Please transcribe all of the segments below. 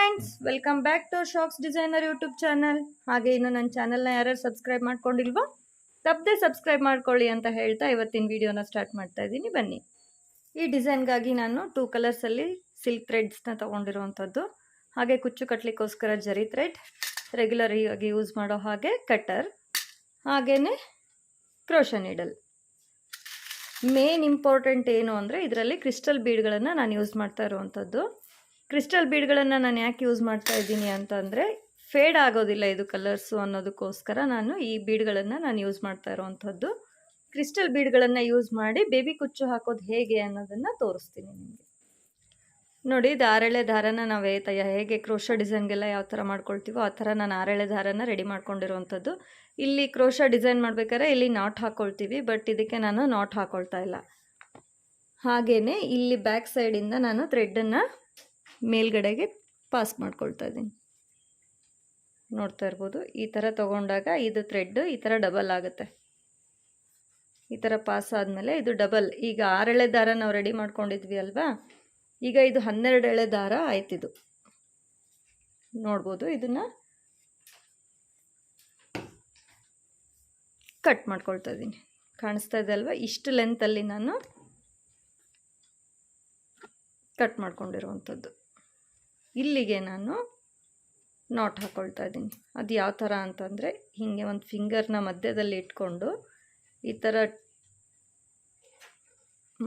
Friends, welcome back to shocks designer YouTube channel. ಹಾಗೆ ಇನ್ನು ನನ್ನ ಚಾನಲ್ನ ಯಾರು ಸಬ್ಸ್ಕ್ರೈಬ್ ಮಾಡ್ಕೊಂಡಿಲ್ವೋ ತಪ್ಪದೆ ಸಬ್ಸ್ಕ್ರೈಬ್ ಮಾಡ್ಕೊಳ್ಳಿ ಅಂತ ಹೇಳ್ತಾ ಇವತ್ತಿನ ವಿಡಿಯೋನ ಸ್ಟಾರ್ಟ್ ಮಾಡ್ತಾ ಇದ್ದೀನಿ. ಬನ್ನಿ. ಈ ಡಿಸೈನ್ಗಾಗಿ ನಾನು 2 ಕಲರ್ಸಲ್ಲಿ ಸಿಲ್ಕ್ ಥ್ರೆಡ್ಸ್ನ ತೊಗೊಂಡಿರುವಂಥದ್ದು. ಹಾಗೆ ಕುಚ್ಚು ಕಟ್ಟಲಿಕ್ಕೋಸ್ಕರ ಜರಿ ಥ್ರೆಡ್, ರೆಗ್ಯುಲರ್ ಆಗಿ ಯೂಸ್ ಮಾಡೋ ಹಾಗೆ ಕಟರ್, ಹಾಗೆಯೇ ಕ್ರೋಶಾ ನೀಡಲ್. ಮೇನ್ ಇಂಪಾರ್ಟೆಂಟ್ ಏನು ಅಂದರೆ ಇದರಲ್ಲಿ ಕ್ರಿಸ್ಟಲ್ ಬೀಡ್ಗಳನ್ನು ನಾನು ಯೂಸ್ ಮಾಡ್ತಾ ಇರುವಂಥದ್ದು. ಕ್ರಿಸ್ಟಲ್ ಬೀಡ್ಗಳನ್ನು ನಾನು ಯಾಕೆ ಯೂಸ್ ಮಾಡ್ತಾ ಇದ್ದೀನಿ ಅಂತಂದರೆ ಫೇಡ್ ಆಗೋದಿಲ್ಲ ಇದು ಕಲರ್ಸು ಅನ್ನೋದಕ್ಕೋಸ್ಕರ ನಾನು ಈ ಬೀಡ್ಗಳನ್ನು ನಾನು ಯೂಸ್ ಮಾಡ್ತಾ ಇರೋವಂಥದ್ದು. ಕ್ರಿಸ್ಟಲ್ ಬೀಡ್ಗಳನ್ನು ಯೂಸ್ ಮಾಡಿ ಬೇಬಿ ಕುಚ್ಚು ಹಾಕೋದು ಹೇಗೆ ಅನ್ನೋದನ್ನು ತೋರಿಸ್ತೀನಿ ನಿಮಗೆ. ನೋಡಿ, ಇದು ಆರೆಳೆ ದಾರನ ನಾವು ಹೇಗೆ ಕ್ರೋಶಾ ಡಿಸೈನ್ಗೆಲ್ಲ ಯಾವ ಥರ ಮಾಡ್ಕೊಳ್ತೀವೋ ಆ ಥರ ನಾನು ಆರೆಳೆ ದಾರನ ರೆಡಿ ಮಾಡ್ಕೊಂಡಿರುವಂಥದ್ದು. ಇಲ್ಲಿ ಕ್ರೋಶಾ ಡಿಸೈನ್ ಮಾಡ್ಬೇಕಾದ್ರೆ ಇಲ್ಲಿ ನಾಟ್ ಹಾಕ್ಕೊಳ್ತೀವಿ, ಬಟ್ ಇದಕ್ಕೆ ನಾನು ನಾಟ್ ಹಾಕ್ಕೊಳ್ತಾ ಇಲ್ಲ. ಹಾಗೆಯೇ ಇಲ್ಲಿ ಬ್ಯಾಕ್ ಸೈಡಿಂದ ನಾನು ಥ್ರೆಡ್ಡನ್ನು ಮೇಲ್ಗಡೆಗೆ ಪಾಸ್ ಮಾಡ್ಕೊಳ್ತಾ ಇದ್ದೀನಿ. ನೋಡ್ತಾ ಇರ್ಬೋದು, ಈ ಥರ ತೊಗೊಂಡಾಗ ಇದು ಥ್ರೆಡ್ ಈ ಥರ ಡಬಲ್ ಆಗುತ್ತೆ. ಈ ಥರ ಪಾಸ್ ಆದಮೇಲೆ ಇದು ಡಬಲ್. ಈಗ 6 ಎಳೆ ದಾರ ನಾವು ರೆಡಿ ಮಾಡ್ಕೊಂಡಿದ್ವಿ ಅಲ್ವಾ, ಈಗ ಇದು 12 ಎಳೆ ದಾರ ಆಯ್ತಿದು. ನೋಡ್ಬೋದು, ಇದನ್ನು ಕಟ್ ಮಾಡ್ಕೊಳ್ತಾ ಇದ್ದೀನಿ. ಕಾಣಿಸ್ತಾ ಇದೆ ಅಲ್ವಾ, ಇಷ್ಟು ಲೆಂತಲ್ಲಿ ನಾನು ಕಟ್ ಮಾಡ್ಕೊಂಡಿರುವಂಥದ್ದು. ಇಲ್ಲಿಗೆ ನಾನು ನಾಟ್ ಹಾಕ್ಕೊಳ್ತಾ ಇದ್ದೀನಿ. ಅದು ಯಾವ ಥರ ಅಂತಂದರೆ ಹೀಗೆ ಒಂದು ಫಿಂಗರ್ನ ಮಧ್ಯದಲ್ಲಿ ಇಟ್ಕೊಂಡು ಈ ಥರ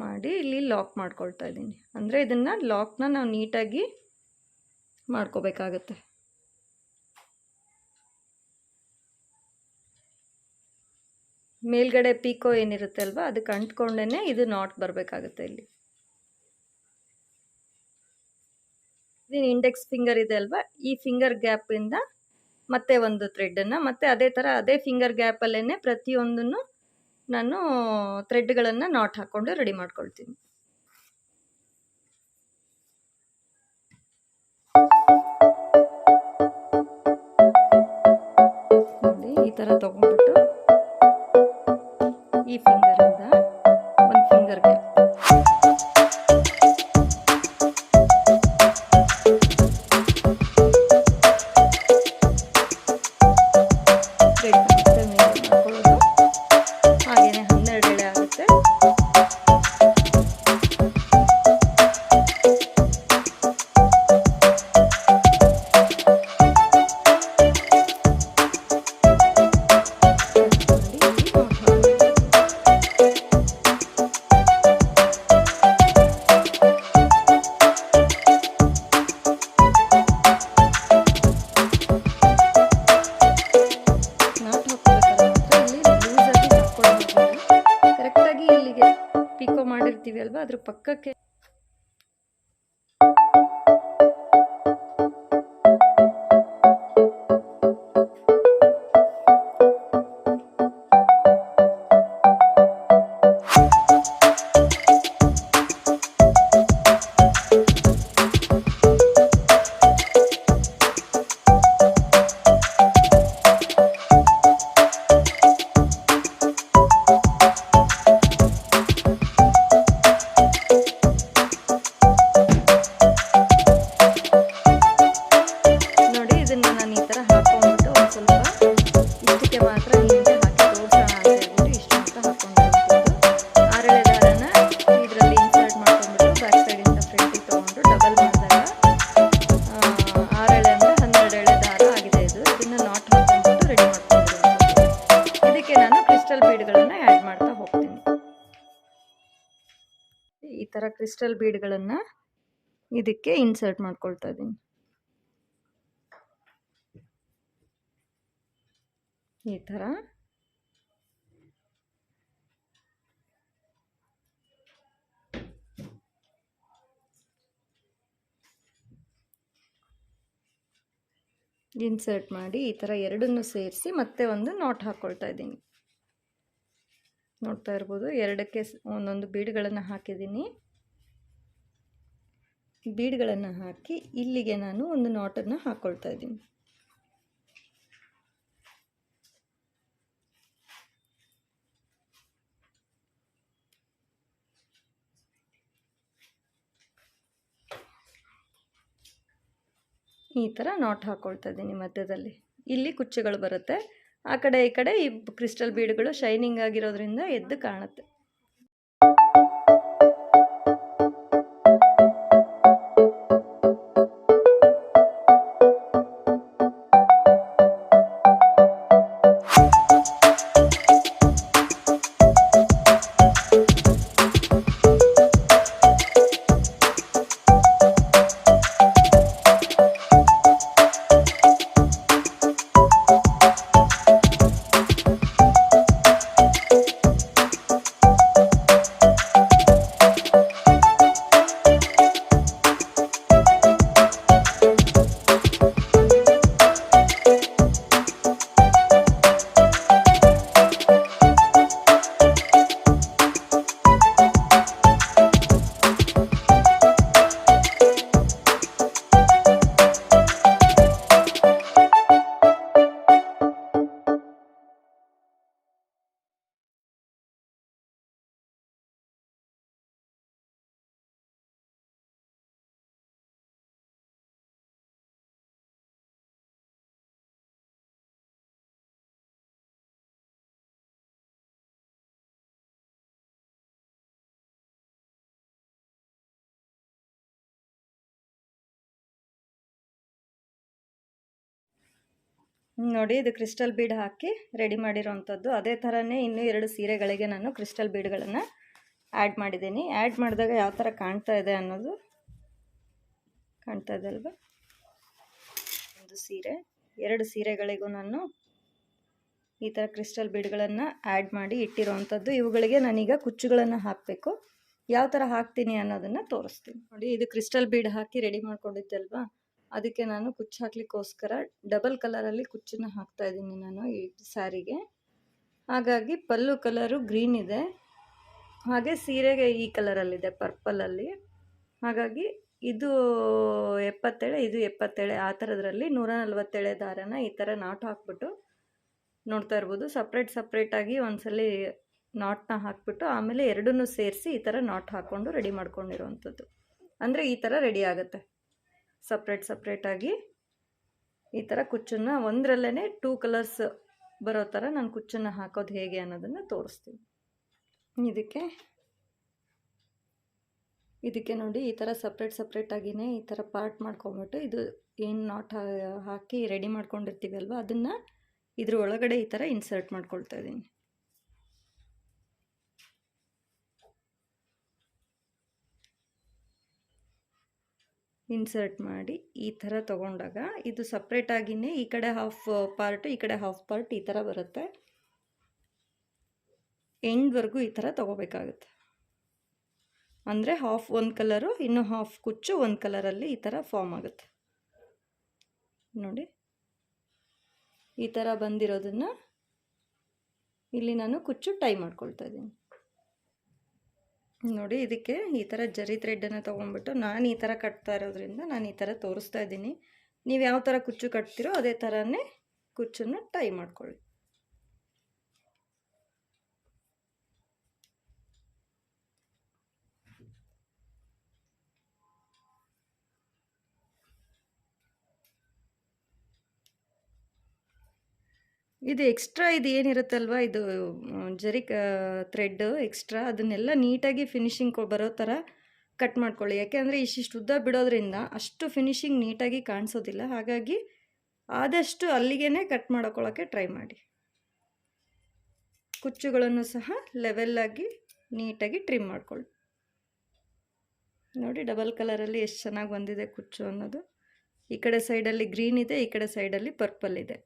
ಮಾಡಿ ಇಲ್ಲಿ ಲಾಕ್ ಮಾಡ್ಕೊಳ್ತಾ ಇದ್ದೀನಿ. ಅಂದರೆ ಇದನ್ನು ಲಾಕ್ನ ನಾವು ನೀಟಾಗಿ ಮಾಡ್ಕೋಬೇಕಾಗತ್ತೆ. ಮೇಲ್ಗಡೆ ಪೀಕೋ ಏನಿರುತ್ತೆ ಅಲ್ವಾ, ಅದಕ್ಕೆ ಅಂಟ್ಕೊಂಡೇ ಇದು ನಾಟ್ ಬರಬೇಕಾಗುತ್ತೆ. ಇಲ್ಲಿ ಇದು ಇಂಡೆಕ್ಸ್ ಫಿಂಗರ್ ಇದೆ ಅಲ್ವಾ, ಈ ಫಿಂಗರ್ ಗ್ಯಾಪಿಂದ ಮತ್ತೆ ಒಂದು ಥ್ರೆಡ್ಡನ್ನು, ಮತ್ತು ಅದೇ ಥರ ಅದೇ ಫಿಂಗರ್ ಗ್ಯಾಪಲ್ಲೇ ಪ್ರತಿಯೊಂದನ್ನು ನಾನು ಥ್ರೆಡ್ಗಳನ್ನು ನಾಟ್ ಹಾಕ್ಕೊಂಡು ರೆಡಿ ಮಾಡ್ಕೊಳ್ತೀನಿ. ನೋಡಿ, ಈ ಥರ ತೊಗೊಂಡ್ಬಿಟ್ಟು ಈ ಫಿಂಗರಿಂದ ಒಂದು ಫಿಂಗರ್ ಗ್ಯಾಪ್, ಮಾಡಿರ್ತೀವಿ ಅಲ್ವಾ, ಅದ್ರ ಪಕ್ಕಕ್ಕೆ ಈ ಥರ ಕ್ರಿಸ್ಟಲ್ ಬೀಡ್ಗಳನ್ನು ಇದಕ್ಕೆ ಇನ್ಸರ್ಟ್ ಮಾಡ್ಕೊಳ್ತಾ ಇದ್ದೀನಿ. ಈ ಥರ ಇನ್ಸರ್ಟ್ ಮಾಡಿ ಈ ಥರ ಎರಡನ್ನೂ ಸೇರಿಸಿ ಮತ್ತೆ ಒಂದು ನಾಟ್ ಹಾಕ್ಕೊಳ್ತಾ ಇದ್ದೀನಿ. ನೋಡ್ತಾ ಇರ್ಬೋದು, ಎರಡಕ್ಕೆ ಒಂದೊಂದು ಬೀಡ್ಗಳನ್ನು ಹಾಕಿದ್ದೀನಿ. ಬೀಡ್ಗಳನ್ನು ಹಾಕಿ ಇಲ್ಲಿಗೆ ನಾನು ಒಂದು ನಾಟನ್ನು ಹಾಕ್ಕೊಳ್ತಾ ಇದ್ದೀನಿ. ಈ ಥರ ನಾಟ್ ಹಾಕ್ಕೊಳ್ತಾ ಇದ್ದೀನಿ ಮಧ್ಯದಲ್ಲಿ. ಇಲ್ಲಿ ಕುಚ್ಚುಗಳು ಬರುತ್ತೆ, ಆ ಕಡೆ ಈ ಕಡೆ ಈ ಕ್ರಿಸ್ಟಲ್ ಬೀಡ್ಗಳು ಶೈನಿಂಗ್ ಆಗಿರೋದ್ರಿಂದ ಎದ್ದು ಕಾಣುತ್ತೆ. ನೋಡಿ, ಇದು ಕ್ರಿಸ್ಟಲ್ ಬೀಡ್ ಹಾಕಿ ರೆಡಿ ಮಾಡಿರೋವಂಥದ್ದು. ಅದೇ ಥರನೇ ಇನ್ನೂ 2 ಸೀರೆಗಳಿಗೆ ನಾನು ಕ್ರಿಸ್ಟಲ್ ಬೀಡ್ಗಳನ್ನು ಆ್ಯಡ್ ಮಾಡಿದ್ದೀನಿ. ಆ್ಯಡ್ ಮಾಡಿದಾಗ ಯಾವ ಥರ ಕಾಣ್ತಾ ಇದೆ ಅನ್ನೋದು ಕಾಣ್ತಾ ಇದೆ ಅಲ್ವಾ. ಒಂದು ಸೀರೆ, 2 ಸೀರೆಗಳಿಗೂ ನಾನು ಈ ಥರ ಕ್ರಿಸ್ಟಲ್ ಬೀಡ್ಗಳನ್ನು ಆ್ಯಡ್ ಮಾಡಿ ಇಟ್ಟಿರೋವಂಥದ್ದು. ಇವುಗಳಿಗೆ ನಾನೀಗ ಕುಚ್ಚುಗಳನ್ನು ಹಾಕಬೇಕು. ಯಾವ ಥರ ಹಾಕ್ತೀನಿ ಅನ್ನೋದನ್ನು ತೋರಿಸ್ತೀನಿ. ನೋಡಿ, ಇದು ಕ್ರಿಸ್ಟಲ್ ಬೀಡ್ ಹಾಕಿ ರೆಡಿ ಮಾಡ್ಕೊಂಡಿದ್ದೆ ಅಲ್ವಾ, ಅದಕ್ಕೆ ನಾನು ಕುಚ್ಚು ಹಾಕ್ಲಿಕ್ಕೋಸ್ಕರ ಡಬಲ್ ಕಲರಲ್ಲಿ ಕುಚ್ಚನ್ನು ಹಾಕ್ತಾ ಇದ್ದೀನಿ ನಾನು ಈ ಸ್ಯಾರಿಗೆ. ಹಾಗಾಗಿ ಪಲ್ಲು ಕಲರು ಗ್ರೀನ್ ಇದೆ, ಹಾಗೆ ಸೀರೆಗೆ ಈ ಕಲರಲ್ಲಿದೆ ಪರ್ಪಲಲ್ಲಿ. ಹಾಗಾಗಿ ಇದು 70 ಎಳೆ, ಇದು 70 ಎಳೆ, ಆ ಥರದ್ರಲ್ಲಿ 140 ಎಳೆ ದಾರನ ಈ ಥರ ನಾಟ್ ಹಾಕ್ಬಿಟ್ಟು ನೋಡ್ತಾ ಇರ್ಬೋದು. ಸಪ್ರೇಟಾಗಿ ಒಂದ್ಸಲಿ ನಾಟ್ನ ಹಾಕ್ಬಿಟ್ಟು ಆಮೇಲೆ ಎರಡನ್ನೂ ಸೇರಿಸಿ ಈ ಥರ ನಾಟ್ ಹಾಕ್ಕೊಂಡು ರೆಡಿ ಮಾಡ್ಕೊಂಡಿರೋವಂಥದ್ದು. ಅಂದರೆ ಈ ಥರ ರೆಡಿ ಆಗುತ್ತೆ. ಸಪ್ರೇಟಾಗಿ ಈ ಥರ ಕುಚ್ಚನ್ನು ಒಂದರಲ್ಲೇ 2 ಕಲರ್ಸ್ ಬರೋ ಥರ ನಾನು ಕುಚ್ಚನ್ನು ಹಾಕೋದು ಹೇಗೆ ಅನ್ನೋದನ್ನು ತೋರಿಸ್ತೀನಿ. ಇದಕ್ಕೆ ನೋಡಿ, ಈ ಥರ ಸಪ್ರೇಟಾಗಿಯೇ ಈ ಥರ ಪಾರ್ಟ್ ಮಾಡ್ಕೊಂಬಿಟ್ಟು ಇದು ಏನು ನಾಟ್ ಹಾಕಿ ರೆಡಿ ಮಾಡ್ಕೊಂಡಿರ್ತೀವಿ ಅಲ್ವ, ಅದನ್ನು ಇದ್ರ ಒಳಗಡೆ ಈ ಥರ ಇನ್ಸರ್ಟ್ ಮಾಡ್ಕೊಳ್ತಾ ಇದ್ದೀನಿ. ಇನ್ಸರ್ಟ್ ಮಾಡಿ ಈ ಥರ ತೊಗೊಂಡಾಗ ಇದು ಸಪ್ರೇಟಾಗಿಯೇ ಈ ಕಡೆ ಹಾಫ್ ಪಾರ್ಟ್ ಈ ಕಡೆ ಹಾಫ್ ಪಾರ್ಟ್ ಈ ಥರ ಬರುತ್ತೆ. ಎಂಡ್ವರೆಗೂ ಈ ಥರ ತೊಗೋಬೇಕಾಗುತ್ತೆ. ಅಂದರೆ ಹಾಫ್ ಒಂದು ಕಲರು, ಇನ್ನು ಹಾಫ್ ಕುಚ್ಚು ಒಂದು ಕಲರಲ್ಲಿ ಈ ಥರ ಫಾರ್ಮ್ ಆಗುತ್ತೆ. ನೋಡಿ, ಈ ಥರ ಬಂದಿರೋದನ್ನು ಇಲ್ಲಿ ನಾನು ಕುಚ್ಚು ಟೈ ಮಾಡ್ಕೊಳ್ತಾ ಇದ್ದೀನಿ. ನೋಡಿ, ಇದಕ್ಕೆ ಈ ಥರ ಜರಿ ಥ್ರೆಡ್ಡನ್ನು ತೊಗೊಂಡ್ಬಿಟ್ಟು ನಾನು ಈ ಥರ ಕಟ್ತಾ ಇರೋದ್ರಿಂದ ನಾನು ಈ ಥರ ತೋರಿಸ್ತಾ ಇದ್ದೀನಿ. ನೀವು ಯಾವ ಥರ ಕುಚ್ಚು ಕಟ್ತೀರೋ ಅದೇ ಥರನೇ ಕುಚ್ಚನ್ನು ಟೈ ಮಾಡ್ಕೊಳ್ಳಿ. ಇದು ಎಕ್ಸ್ಟ್ರಾ ಇದು ಏನಿರುತ್ತಲ್ವ, ಇದು ಜರಿ ಥ್ರೆಡ್ ಎಕ್ಸ್ಟ್ರಾ, ಅದನ್ನೆಲ್ಲ ನೀಟಾಗಿ ಫಿನಿಶಿಂಗ್ ಬರೋ ಥರ ಕಟ್ ಮಾಡ್ಕೊಳ್ಳಿ. ಯಾಕೆಂದರೆ ಇಷ್ಟಿಷ್ಟು ಉದ್ದ ಬಿಡೋದ್ರಿಂದ ಅಷ್ಟು ಫಿನಿಶಿಂಗ್ ನೀಟಾಗಿ ಕಾಣಿಸೋದಿಲ್ಲ. ಹಾಗಾಗಿ ಆದಷ್ಟು ಅಲ್ಲಿಗೇ ಕಟ್ ಮಾಡ್ಕೊಳ್ಳೋಕ್ಕೆ ಟ್ರೈ ಮಾಡಿ. ಕುಚ್ಚುಗಳನ್ನು ಸಹ ಲೆವೆಲ್ಲಾಗಿ ನೀಟಾಗಿ ಟ್ರಿಮ್ ಮಾಡ್ಕೊಳ್ಳಿ. ನೋಡಿ, ಡಬಲ್ ಕಲರಲ್ಲಿ ಎಷ್ಟು ಚೆನ್ನಾಗಿ ಬಂದಿದೆ ಕುಚ್ಚು ಅನ್ನೋದು. ಈ ಕಡೆ ಸೈಡಲ್ಲಿ ಗ್ರೀನ್ ಇದೆ, ಈ ಕಡೆ ಸೈಡಲ್ಲಿ ಪರ್ಪಲ್ ಇದೆ.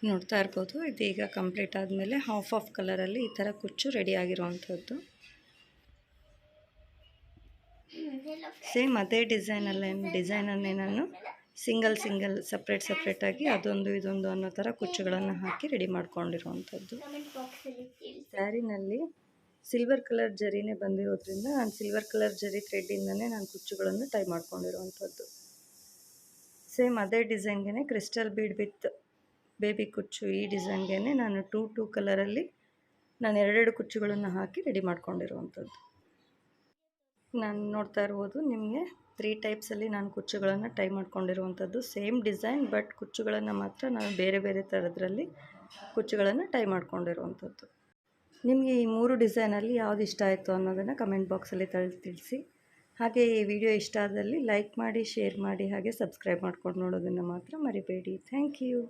ನೋಡ್ತಾ ಇರ್ಬೋದು, ಇದೀಗ ಕಂಪ್ಲೀಟ್ ಆದಮೇಲೆ ಆಫ್ ಕಲರಲ್ಲಿ ಈ ಥರ ಕುಚ್ಚು ರೆಡಿ ಆಗಿರೋವಂಥದ್ದು. ಸೇಮ್ ಅದೇ ಡಿಸೈನನ್ನೇ ನಾನು ಸಿಂಗಲ್ ಸಪ್ರೇಟಾಗಿ ಅದೊಂದು ಇದೊಂದು ಅನ್ನೋ ಥರ ಕುಚ್ಚುಗಳನ್ನು ಹಾಕಿ ರೆಡಿ ಮಾಡ್ಕೊಂಡಿರುವಂಥದ್ದು. ಸ್ಯಾರಿನಲ್ಲಿ ಸಿಲ್ವರ್ ಕಲರ್ ಜರಿನೇ ಬಂದಿರೋದ್ರಿಂದ ನಾನು ಸಿಲ್ವರ್ ಕಲರ್ ಜರಿ ಥ್ರೆಡ್ಡಿಂದನೇ ನಾನು ಕುಚ್ಚುಗಳನ್ನು ಟೈ ಮಾಡ್ಕೊಂಡಿರುವಂಥದ್ದು. ಸೇಮ್ ಅದೇ ಡಿಸೈನ್ಗೆ ಕ್ರಿಸ್ಟಲ್ ಬೀಡ್ ವಿತ್ ಬೇಬಿ ಕುಚ್ಚು, ಈ ಡಿಸೈನ್ಗೆ ನಾನು ಟೂ ಕಲರಲ್ಲಿ ನಾನು ಎರಡೆರಡು ಕುಚ್ಚುಗಳನ್ನು ಹಾಕಿ ರೆಡಿ ಮಾಡ್ಕೊಂಡಿರುವಂಥದ್ದು. ನಾನು ನೋಡ್ತಾ ಇರ್ಬೋದು ನಿಮಗೆ 3 ಟೈಪ್ಸಲ್ಲಿ ನಾನು ಕುಚ್ಚುಗಳನ್ನು ಟೈ ಮಾಡ್ಕೊಂಡಿರುವಂಥದ್ದು. ಸೇಮ್ ಡಿಸೈನ್, ಬಟ್ ಕುಚ್ಚುಗಳನ್ನು ಮಾತ್ರ ನಾನು ಬೇರೆ ಬೇರೆ ಥರದ್ರಲ್ಲಿ ಕುಚ್ಚುಗಳನ್ನು ಟೈ ಮಾಡ್ಕೊಂಡಿರುವಂಥದ್ದು. ನಿಮಗೆ ಈ 3 ಡಿಸೈನಲ್ಲಿ ಯಾವುದು ಇಷ್ಟ ಆಯಿತು ಅನ್ನೋದನ್ನು ಕಮೆಂಟ್ ಬಾಕ್ಸಲ್ಲಿ ತಿಳಿಸಿ. ಹಾಗೆ ಈ ವಿಡಿಯೋ ಇಷ್ಟ ಆದಲ್ಲಿ ಲೈಕ್ ಮಾಡಿ, ಶೇರ್ ಮಾಡಿ, ಹಾಗೆ ಸಬ್ಸ್ಕ್ರೈಬ್ ಮಾಡ್ಕೊಂಡು ನೋಡೋದನ್ನು ಮಾತ್ರ ಮರಿಬೇಡಿ. Thank you.